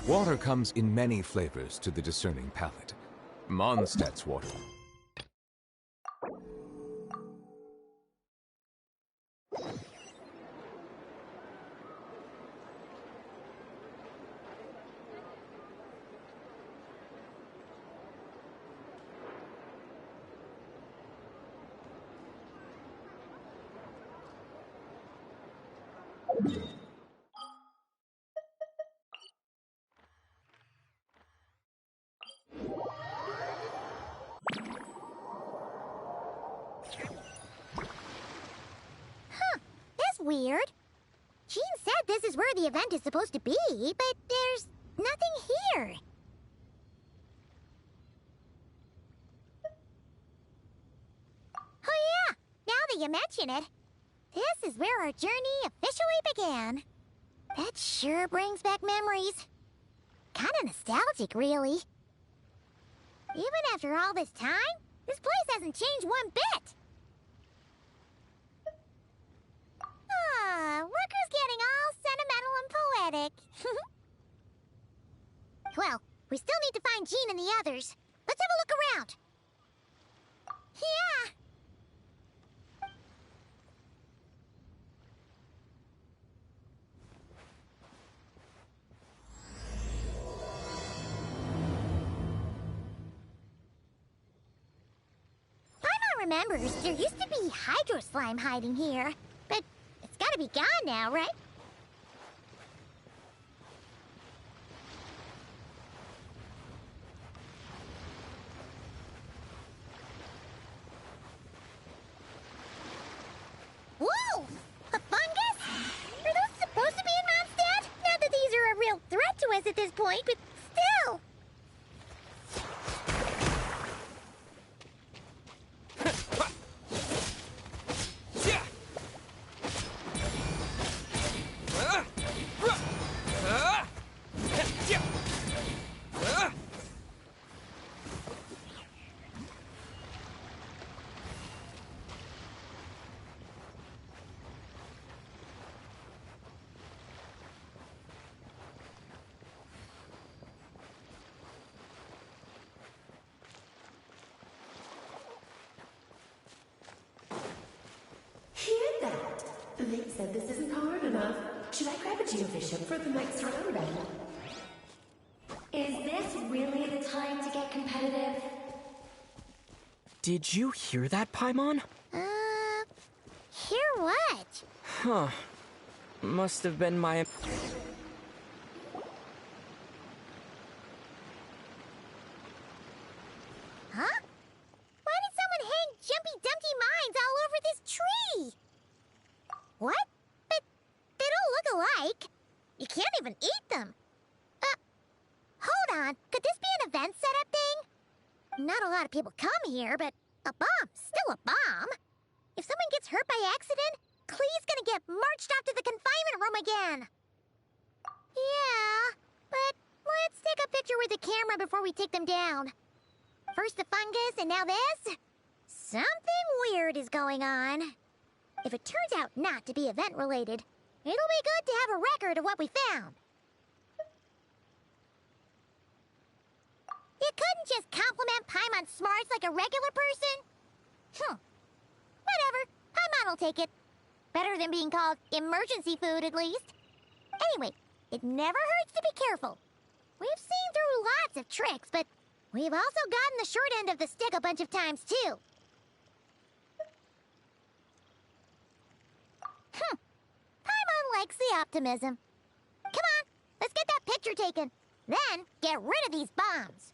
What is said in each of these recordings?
Water comes in many flavors to the discerning palate. Mondstadt's water. Weird. Jean said this is where the event is supposed to be, but there's nothing here. Oh yeah, now that you mention it, this is where our journey officially began. That sure brings back memories. Kinda nostalgic, really. Even after all this time, this place hasn't changed one bit. Look who's getting all sentimental and poetic. Well, we still need to find Jean and the others. Let's have a look around. Yeah. Paimon remembers there used to be hydro slime hiding here, but it's gotta be gone now, right? Whoa! A fungus? Are those supposed to be in Mondstadt? Not that these are a real threat to us at this point, but still! Nick said this isn't hard enough. Should I grab a geovision for the next round then? Is this really the time to get competitive? Did you hear that, Paimon? Hear what? Huh. Must have been my... Huh? Why did someone hang Jumpy Dumpty mines all over this tree? What? But they don't look alike. You can't even eat them. Hold on. Could this be an event setup thing? Not a lot of people come here, but a bomb's still a bomb. If someone gets hurt by accident, Clee's gonna get marched off to the confinement room again. Yeah, but let's take a picture with the camera before we take them down. First the fungus, and now this? Something weird is going on. If it turns out not to be event-related, it'll be good to have a record of what we found. You couldn't just compliment Paimon's smarts like a regular person? Whatever. Paimon will take it. Better than being called emergency food, at least. Anyway, it never hurts to be careful. We've seen through lots of tricks, but we've also gotten the short end of the stick a bunch of times, too. Paimon likes the optimism. Come on, let's get that picture taken. Then, get rid of these bombs.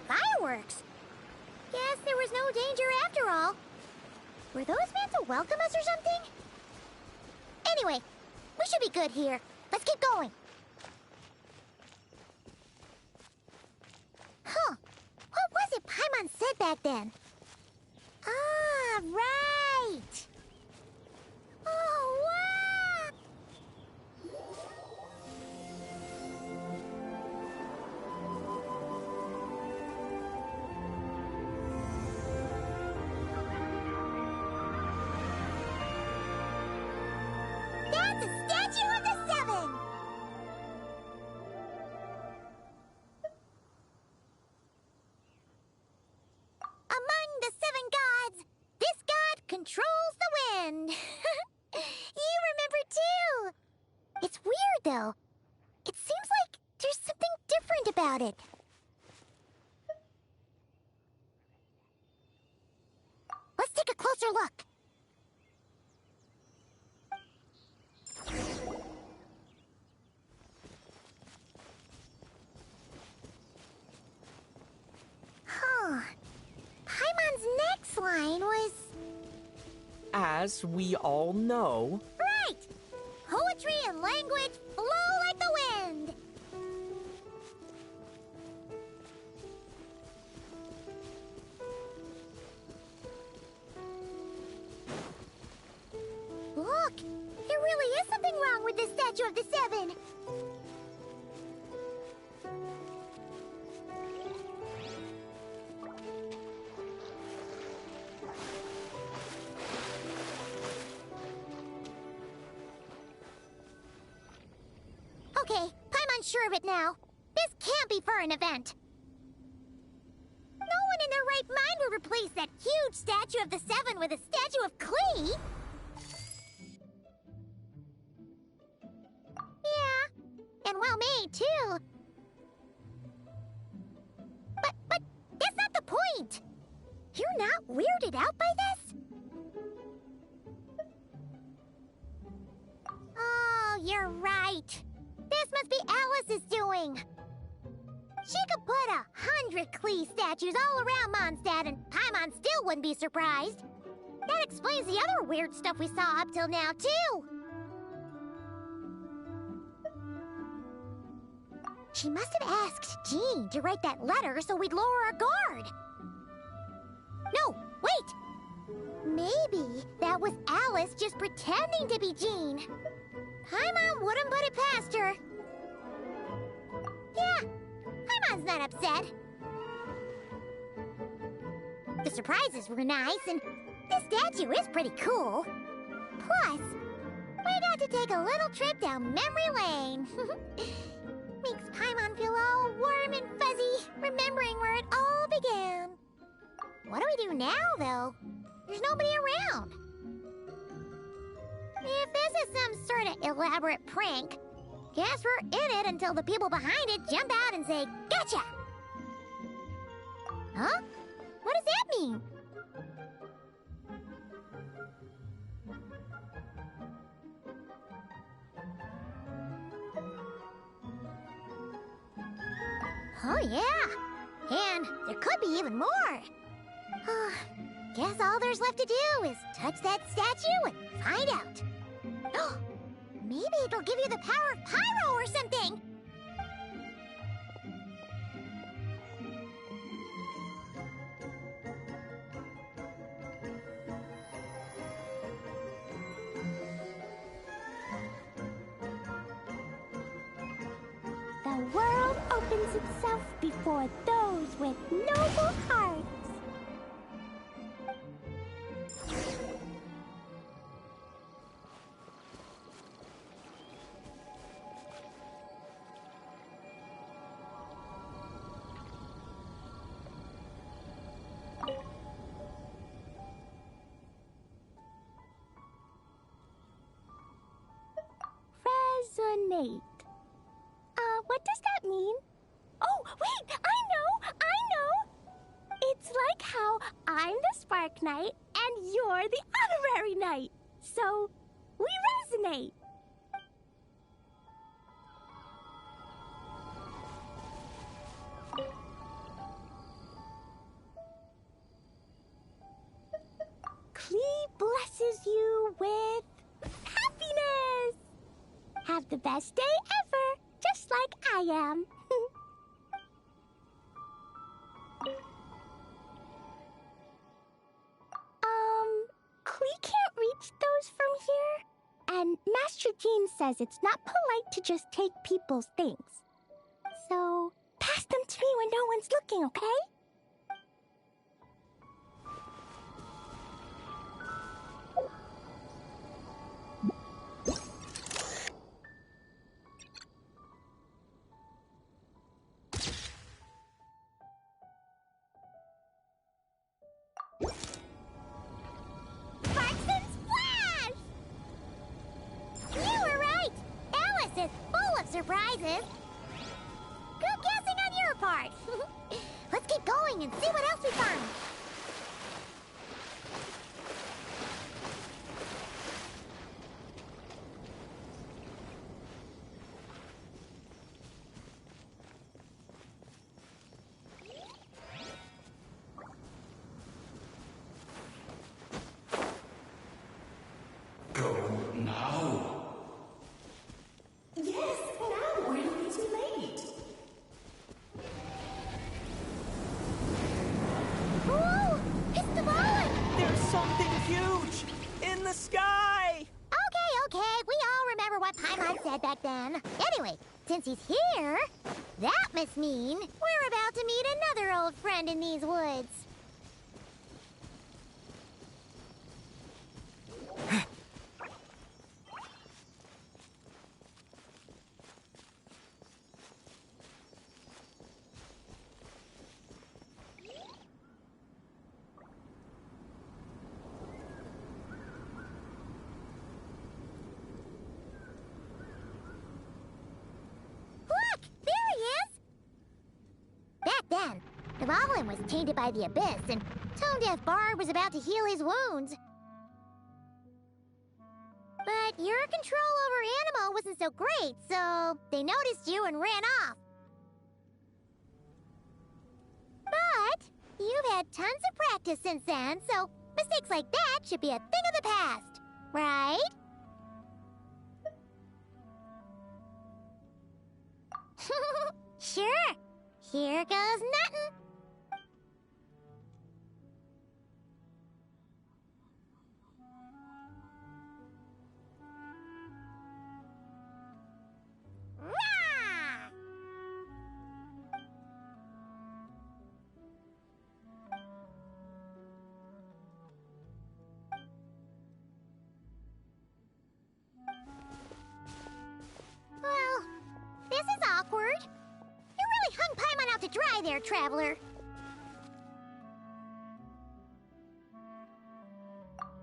Fireworks! Guess there was no danger after all. Were those meant to welcome us or something? Anyway, we should be good here. Let's keep going. back then. Ah, right! Oh, wow! That's a statue of the Seven! Among the seven gods, this god controls the wind. You remember too. It's weird though. It seems like there's something different about it. Let's take a closer look. Huh. Paimon's next line was... As we all know, Right! Poetry and language flow like the wind! Look! There really is something wrong with this statue of the Seven! Okay, Paimon's sure of it now. This can't be for an event. No one in their right mind would replace that huge statue of the Seven with a statue of Klee. Yeah, and well made too. But that's not the point. You're not weirded out by this? Oh, you're right. This must be Alice's doing. She could put 100 Klee statues all around Mondstadt and Paimon still wouldn't be surprised. That explains the other weird stuff we saw up till now, too. She must have asked Jean to write that letter so we'd lower our guard. No, wait! Maybe that was Alice just pretending to be Jean. Paimon wouldn't put it past her. Yeah, Paimon's not upset. The surprises were nice, and this statue is pretty cool. Plus, we got to take a little trip down memory lane. Makes Paimon feel all warm and fuzzy, remembering where it all began. What do we do now, though? There's nobody around. If this is some sort of elaborate prank, guess we're in it until the people behind it jump out and say, "Gotcha!" Huh? What does that mean? Oh, yeah. And there could be even more. Guess all there's left to do is touch that statue and find out. Maybe it'll give you the power of Pyro or something. The world opens itself before those with noble hearts. Resonate. What does that mean? Oh, wait, I know! It's like how I'm the Spark Knight and you're the Honorary Knight. So, we resonate. Klee blesses you with happiness. Have the best day ever, just like I am. Teacher Jean says it's not polite to just take people's things. So, pass them to me when no one's looking, okay? Sparks Splash! You were right! Alice is full of surprises! Good guessing on your part! Let's keep going and see what else we find! Yes, now, or it'll be too late. Whoa! It's the ball! There's something huge in the sky! Okay, we all remember what Paimon said back then. Anyway, since he's here, that must mean we're about to meet another old friend in these woods. Look! There he is! Back then, the Goblin was tainted by the Abyss, and Tone-Deaf Bard was about to heal his wounds. But your control over Animo wasn't so great, so they noticed you and ran off. But you've had tons of practice since then, so mistakes like that should be a thing of the past, right? Sure. Here goes nothing. Rah! Well, this is awkward. You really hung Paimon out to dry there, traveler.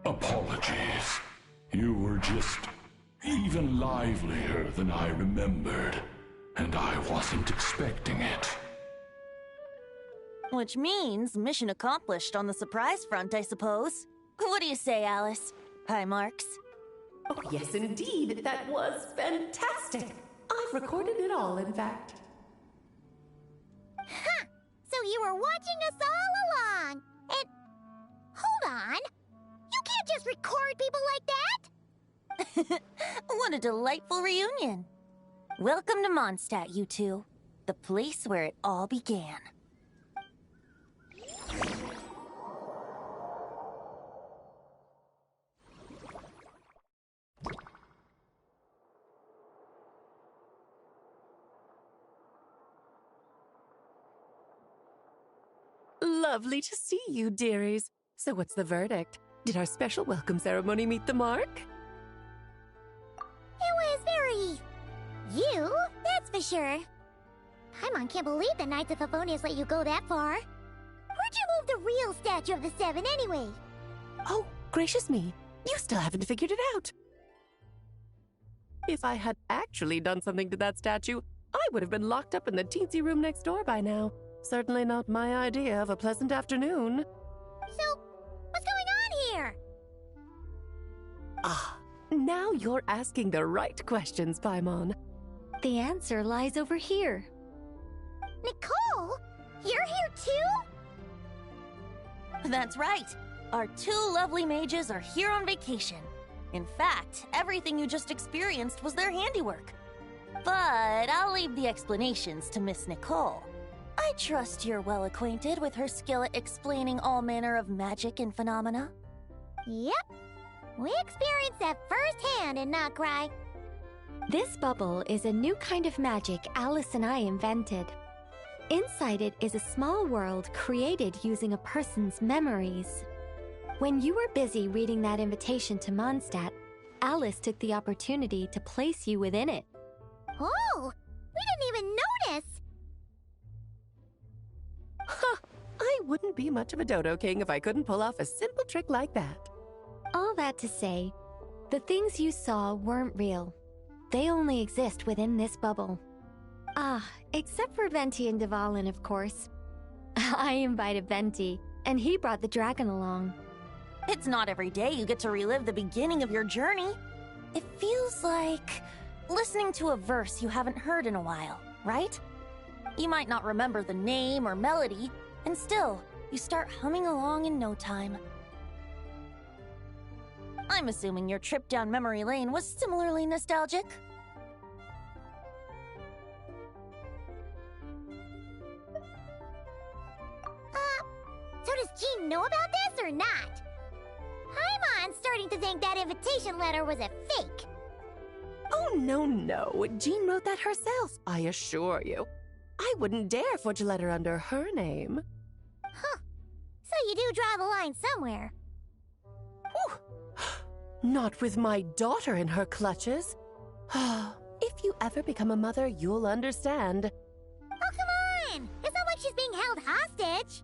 Apologies. You were just even livelier than I remembered, and I wasn't expecting it. Which means mission accomplished on the surprise front, I suppose. What do you say, Alice? High marks. Oh, yes, indeed. That was fantastic. I've recorded it all, in fact. Huh! So you were watching us all along. And hold on. You can't just record people like that. What a delightful reunion. Welcome to Mondstadt, you two. The place where it all began. Lovely to see you, dearies. So what's the verdict? Did our special welcome ceremony meet the mark? It was very... you, that's for sure. Paimon can't believe the Knights of Favonius let you go that far. Where'd you move the real statue of the Seven, anyway? Oh, gracious me. You still haven't figured it out. If I had actually done something to that statue, I would have been locked up in the teensy room next door by now. Certainly not my idea of a pleasant afternoon. So, what's going on here? Ah, now you're asking the right questions, Paimon. The answer lies over here. Nicole? You're here too? That's right. Our two lovely mages are here on vacation. In fact, everything you just experienced was their handiwork. But I'll leave the explanations to Miss Nicole. I trust you're well acquainted with her skill at explaining all manner of magic and phenomena. Yep. We experienced that firsthand in Knockcry. This bubble is a new kind of magic Alice and I invented. Inside it is a small world created using a person's memories. When you were busy reading that invitation to Mondstadt, Alice took the opportunity to place you within it. Oh, we didn't even notice! Huh, I wouldn't be much of a Dodo King if I couldn't pull off a simple trick like that. All that to say, the things you saw weren't real. They only exist within this bubble. Ah, except for Venti and Dvalin, of course. I invited Venti, and he brought the dragon along. It's not every day you get to relive the beginning of your journey. It feels like listening to a verse you haven't heard in a while, right? You might not remember the name or melody, and still, you start humming along in no time. I'm assuming your trip down memory lane was similarly nostalgic. So does Jean know about this or not? Paimon's starting to think that invitation letter was a fake. Oh, no. Jean wrote that herself, I assure you. I wouldn't dare forge a letter under her name. Huh. So you do draw the line somewhere. Ooh. Not with my daughter in her clutches. If you ever become a mother, you'll understand. Oh, come on! It's not like she's being held hostage.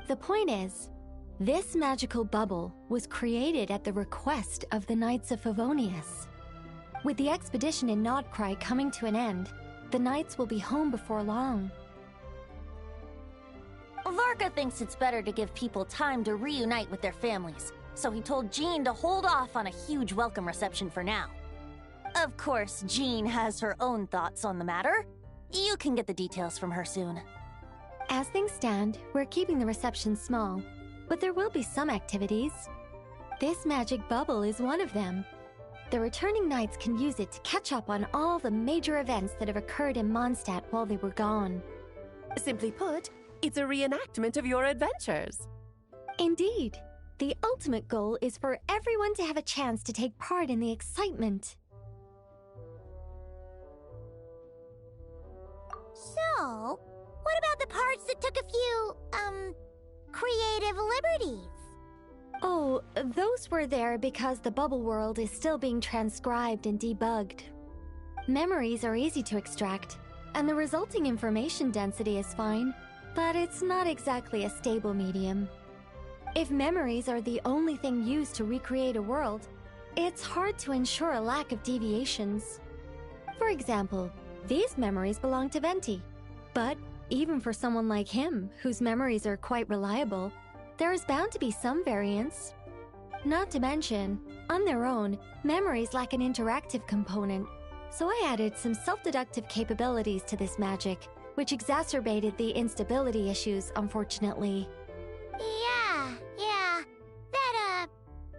The point is, this magical bubble was created at the request of the Knights of Favonius. With the expedition in Nodcry coming to an end, the Knights will be home before long. Varka thinks it's better to give people time to reunite with their families, so he told Jean to hold off on a huge welcome reception for now. Of course, Jean has her own thoughts on the matter. You can get the details from her soon. As things stand, we're keeping the reception small, but there will be some activities. This magic bubble is one of them. The returning knights can use it to catch up on all the major events that have occurred in Mondstadt while they were gone. Simply put, it's a reenactment of your adventures. Indeed. The ultimate goal is for everyone to have a chance to take part in the excitement. So, what about the parts that took a few, creative liberties? Oh, those were there because the bubble world is still being transcribed and debugged. Memories are easy to extract, and the resulting information density is fine, but it's not exactly a stable medium. If memories are the only thing used to recreate a world, it's hard to ensure a lack of deviations. For example, these memories belong to Venti, but even for someone like him, whose memories are quite reliable, there is bound to be some variance. Not to mention, on their own, memories lack an interactive component, so I added some self-deductive capabilities to this magic, which exacerbated the instability issues, unfortunately. Yeah, that,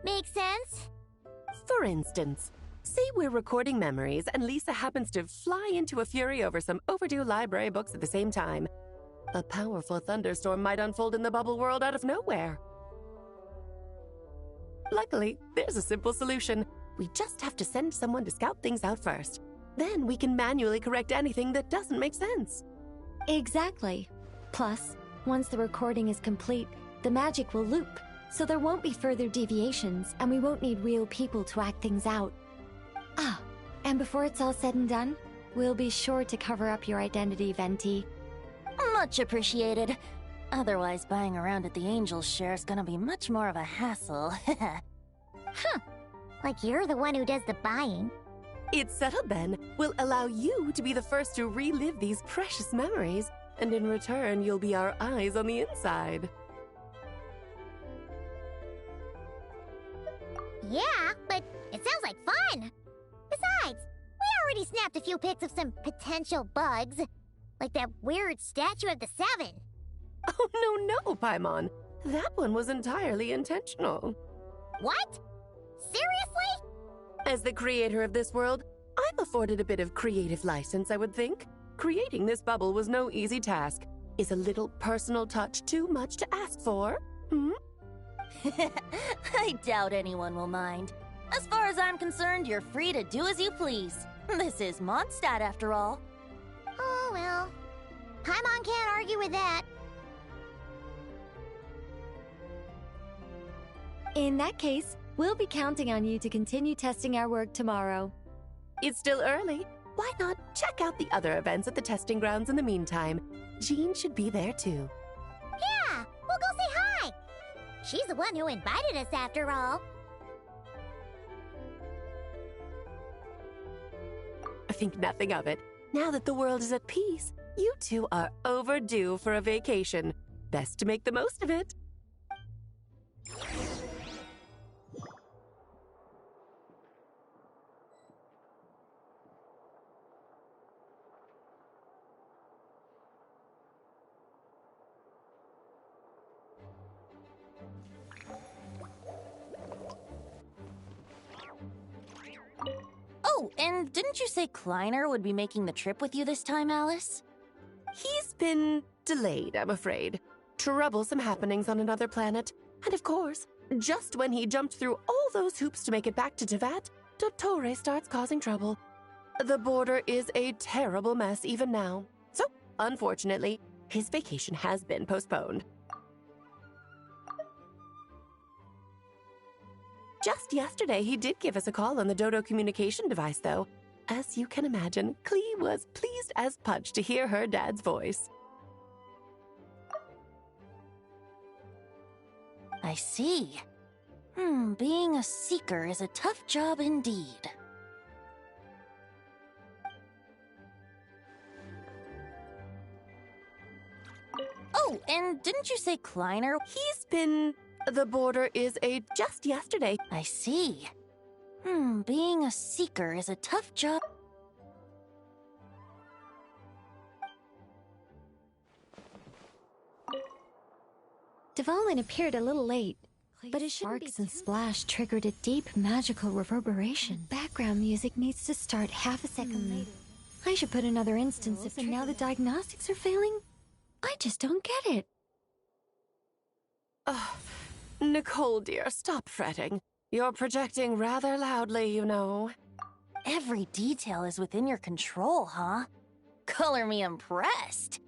makes sense. For instance, say we're recording memories and Lisa happens to fly into a fury over some overdue library books at the same time. A powerful thunderstorm might unfold in the bubble world out of nowhere. Luckily, there's a simple solution. We just have to send someone to scout things out first. Then we can manually correct anything that doesn't make sense. Exactly. Plus, once the recording is complete, the magic will loop, so there won't be further deviations, and we won't need real people to act things out. Ah, and before it's all said and done, we'll be sure to cover up your identity, Venti. Much appreciated. Otherwise, buying around at the Angel's share is gonna be much more of a hassle. Huh. Like you're the one who does the buying. It's settled then. We'll allow you to be the first to relive these precious memories, and in return, you'll be our eyes on the inside. Yeah, but it sounds like fun. Besides, we already snapped a few pics of some potential bugs. Like that weird statue of the Seven. Oh, no, Paimon. That one was entirely intentional. What? Seriously? As the creator of this world, I'm afforded a bit of creative license, I would think. Creating this bubble was no easy task. Is a little personal touch too much to ask for? I doubt anyone will mind. As far as I'm concerned, you're free to do as you please. This is Mondstadt, after all. Oh, well. Paimon can't argue with that. In that case, we'll be counting on you to continue testing our work tomorrow. It's still early. Why not check out the other events at the testing grounds in the meantime? Jean should be there too. Yeah, we'll go say hi. She's the one who invited us, after all. Think nothing of it. Now that the world is at peace, you two are overdue for a vacation. Best to make the most of it. Oh, and didn't you say Kleiner would be making the trip with you this time, Alice? He's been delayed, I'm afraid. Troublesome happenings on another planet. And of course, just when he jumped through all those hoops to make it back to Tevat, Dottore starts causing trouble. The border is a terrible mess even now. So, unfortunately, his vacation has been postponed. Just yesterday, he did give us a call on the Dodo communication device, though. As you can imagine, Klee was pleased as punch to hear her dad's voice. I see. Being a seeker is a tough job indeed. Oh, and didn't you say Kleiner? He's been... The border is a just yesterday. I see. Being a seeker is a tough job. Dvalin appeared a little late, but his sparks and splash triggered a deep magical reverberation. Background music needs to start half a second later. I should put another instance if now the diagnostics are failing. I just don't get it. Nicole, dear, stop fretting. You're projecting rather loudly, you know. Every detail is within your control, huh? Color me impressed.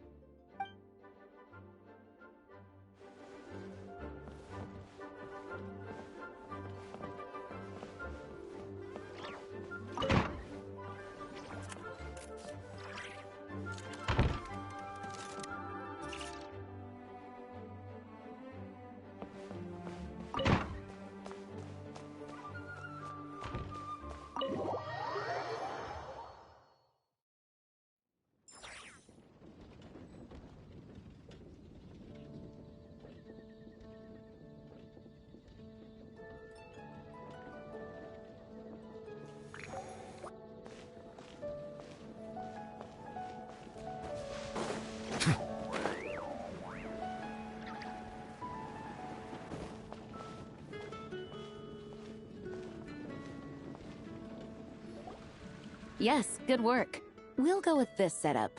Yes, good work. We'll go with this setup.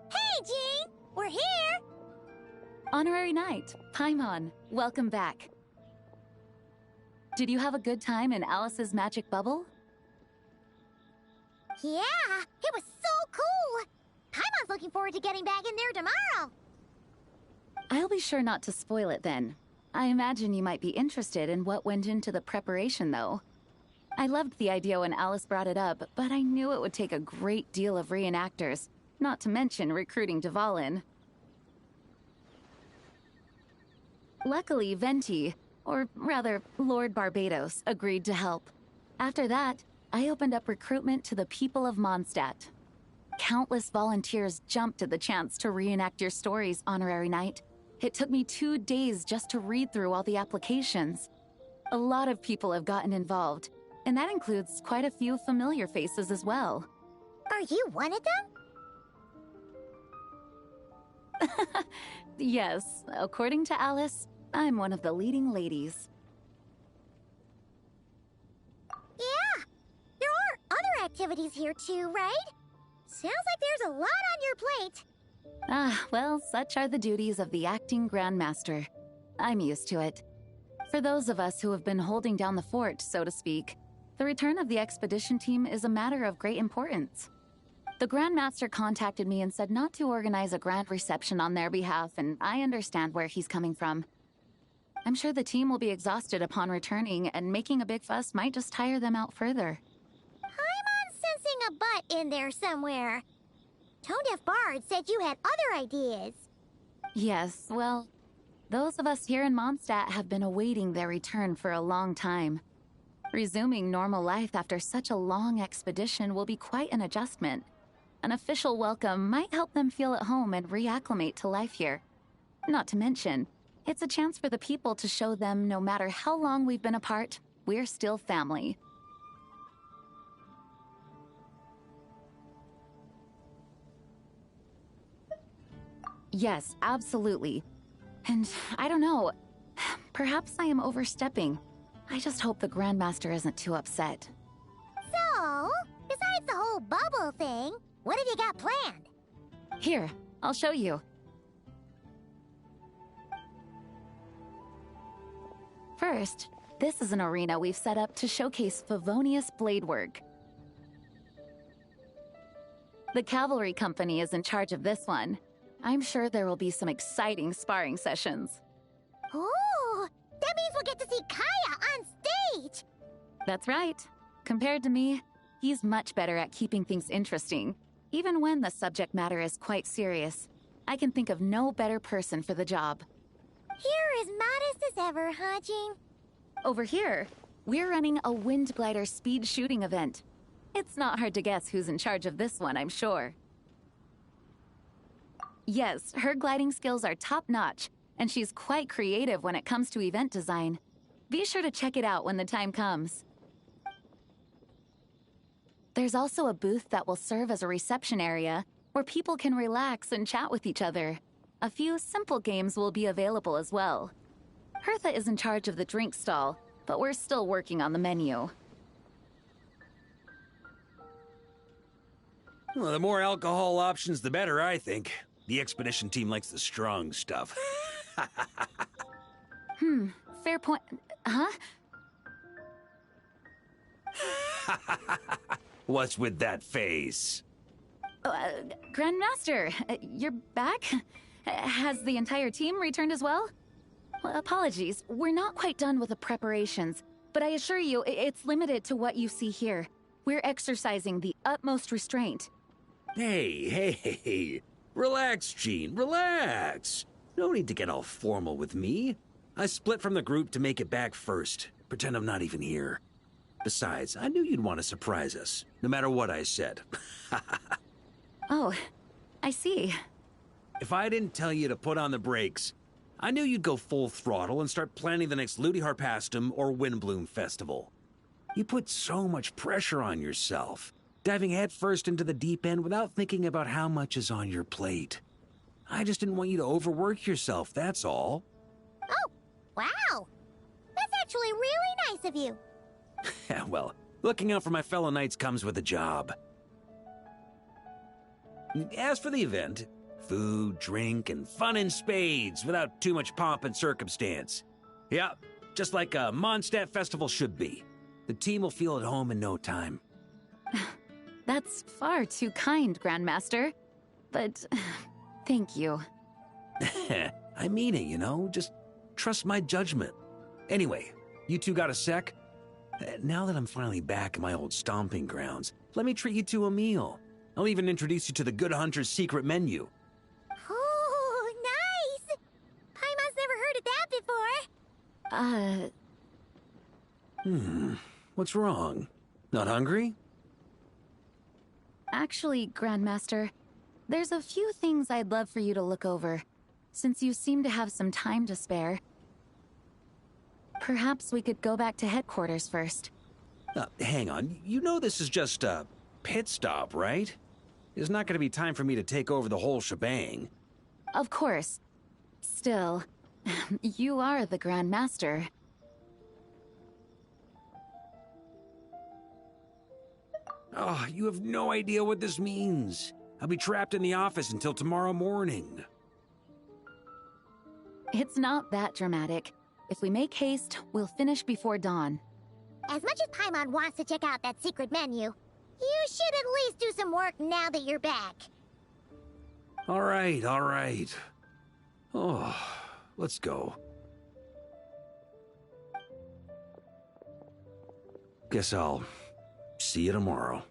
Hey, Jean! We're here! Honorary Knight, Paimon, welcome back. Did you have a good time in Alice's magic bubble? Yeah, it was so cool! Paimon's looking forward to getting back in there tomorrow. I'll be sure not to spoil it then. I imagine you might be interested in what went into the preparation, though. I loved the idea when Alice brought it up, but I knew it would take a great deal of reenactors, not to mention recruiting Dvalin. Luckily, Venti, or rather, Lord Barbados, agreed to help. After that, I opened up recruitment to the people of Mondstadt. Countless volunteers jumped at the chance to reenact your stories, Honorary Knight. It took me 2 days just to read through all the applications. A lot of people have gotten involved, and that includes quite a few familiar faces as well. Are you one of them? Yes, according to Alice, I'm one of the leading ladies. Yeah, there are other activities here too, right? Sounds like there's a lot on your plate. Ah, well, such are the duties of the acting Grandmaster. I'm used to it. For those of us who have been holding down the fort, so to speak, the return of the expedition team is a matter of great importance. The Grand Master contacted me and said not to organize a grand reception on their behalf, and I understand where he's coming from. I'm sure the team will be exhausted upon returning, and making a big fuss might just tire them out further. I'm sensing a butt in there somewhere. Tone-deaf Bard said you had other ideas. Yes, well, those of us here in Mondstadt have been awaiting their return for a long time. Resuming normal life after such a long expedition will be quite an adjustment. An official welcome might help them feel at home and reacclimate to life here. Not to mention, it's a chance for the people to show them no matter how long we've been apart, we're still family. Yes, absolutely. And I don't know, perhaps I am overstepping. I just hope the Grandmaster isn't too upset. So, besides the whole bubble thing, what have you got planned? Here, I'll show you. First, this is an arena we've set up to showcase Favonius blade work. The Cavalry Company is in charge of this one. I'm sure there will be some exciting sparring sessions. Ooh, that means we'll get to see Kaya on stage! That's right. Compared to me, he's much better at keeping things interesting, even when the subject matter is quite serious. I can think of no better person for the job. You're as modest as ever, huh, Jean? Over here, we're running a wind glider speed shooting event. It's not hard to guess who's in charge of this one, I'm sure. Yes, her gliding skills are top-notch, and she's quite creative when it comes to event design. Be sure to check it out when the time comes. There's also a booth that will serve as a reception area, where people can relax and chat with each other. A few simple games will be available as well. Hertha is in charge of the drink stall, but we're still working on the menu. Well, the more alcohol options, the better, I think. The expedition team likes the strong stuff. Fair point. Huh? What's with that face? Grandmaster, you're back? Has the entire team returned as well? Well, apologies, we're not quite done with the preparations, but I assure you, it's limited to what you see here. We're exercising the utmost restraint. Hey. Relax, Jean, relax. No need to get all formal with me. I split from the group to make it back first. Pretend I'm not even here. Besides, I knew you'd want to surprise us, no matter what I said. Oh, I see. If I didn't tell you to put on the brakes, I knew you'd go full throttle and start planning the next Ludi Harpastum or Windbloom Festival. You put so much pressure on yourself, diving headfirst into the deep end without thinking about how much is on your plate. I just didn't want you to overwork yourself, that's all. Oh, wow! That's actually really nice of you. Well, looking out for my fellow knights comes with a job. As for the event, food, drink, and fun in spades without too much pomp and circumstance. Yeah, just like a Mondstadt festival should be. The team will feel at home in no time. That's far too kind, Grandmaster. But thank you. I mean it, you know? Just trust my judgment. Anyway, you two got a sec? Now that I'm finally back in my old stomping grounds, let me treat you to a meal. I'll even introduce you to the Good Hunter's secret menu. Oh, nice! Paimon's never heard of that before. What's wrong? Not hungry? Actually, Grandmaster, there's a few things I'd love for you to look over, since you seem to have some time to spare. Perhaps we could go back to headquarters first. Hang on. You know this is just a pit stop, right? There's not going to be time for me to take over the whole shebang. Of course. Still, you are the Grandmaster. Oh, you have no idea what this means. I'll be trapped in the office until tomorrow morning. It's not that dramatic. If we make haste, we'll finish before dawn. As much as Paimon wants to check out that secret menu, you should at least do some work now that you're back. All right, all right. Oh, let's go. Guess I'll see you tomorrow.